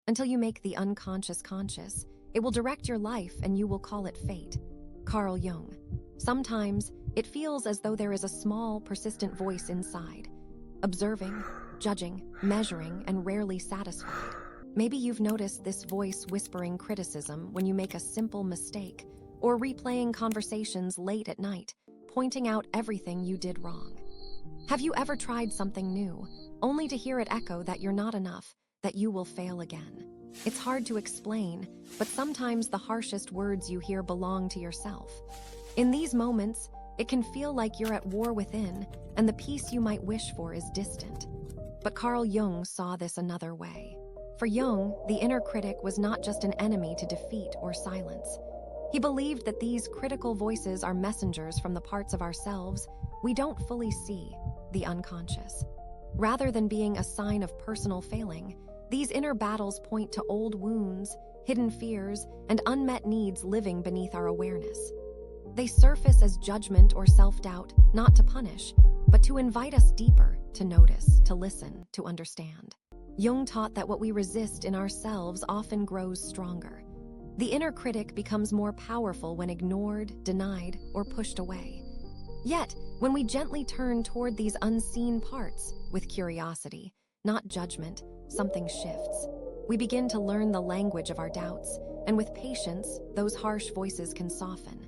Until you make the unconscious conscious, it will direct your life and you will call it fate. Carl Jung. Sometimes, it feels as though there is a small, persistent voice inside, observing, judging, measuring, and rarely satisfied. Maybe you've noticed this voice whispering criticism when you make a simple mistake, or replaying conversations late at night, pointing out everything you did wrong. Have you ever tried something new, only to hear it echo that you're not enough, that you will fail again? It's hard to explain, but sometimes the harshest words you hear belong to yourself. In these moments, it can feel like you're at war within, and the peace you might wish for is distant. But Carl Jung saw this another way. For Jung, the inner critic was not just an enemy to defeat or silence. He believed that these critical voices are messengers from the parts of ourselves we don't fully see, the unconscious. Rather than being a sign of personal failing, these inner battles point to old wounds, hidden fears, and unmet needs living beneath our awareness. They surface as judgment or self-doubt, not to punish, but to invite us deeper, to notice, to listen, to understand. Jung taught that what we resist in ourselves often grows stronger. The inner critic becomes more powerful when ignored, denied, or pushed away. Yet, when we gently turn toward these unseen parts with curiosity, not judgment, something shifts. We begin to learn the language of our doubts, and with patience, those harsh voices can soften.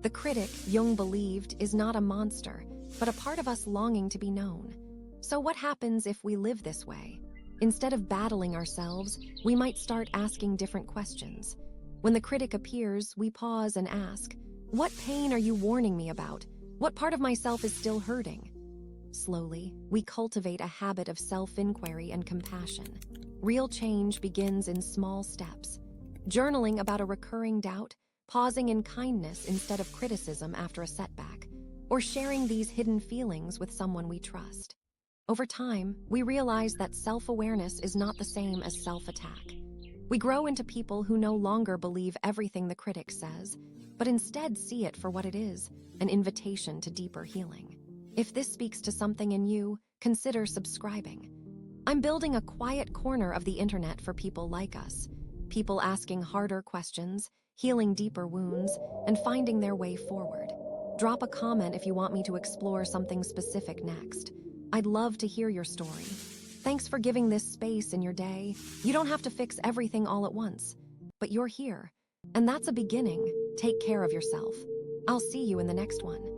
The critic, Jung believed, is not a monster, but a part of us longing to be known. So what happens if we live this way? Instead of battling ourselves, we might start asking different questions. When the critic appears, we pause and ask, what pain are you warning me about? What part of myself is still hurting? Slowly, we cultivate a habit of self-inquiry and compassion. Real change begins in small steps. Journaling about a recurring doubt, pausing in kindness instead of criticism after a setback, or sharing these hidden feelings with someone we trust. Over time, we realize that self-awareness is not the same as self-attack. We grow into people who no longer believe everything the critic says, but instead see it for what it is, an invitation to deeper healing. If this speaks to something in you, consider subscribing. I'm building a quiet corner of the internet for people like us, people asking harder questions, healing deeper wounds, and finding their way forward. Drop a comment if you want me to explore something specific next. I'd love to hear your story. Thanks for giving this space in your day. You don't have to fix everything all at once, but you're here, and that's a beginning. Take care of yourself. I'll see you in the next one.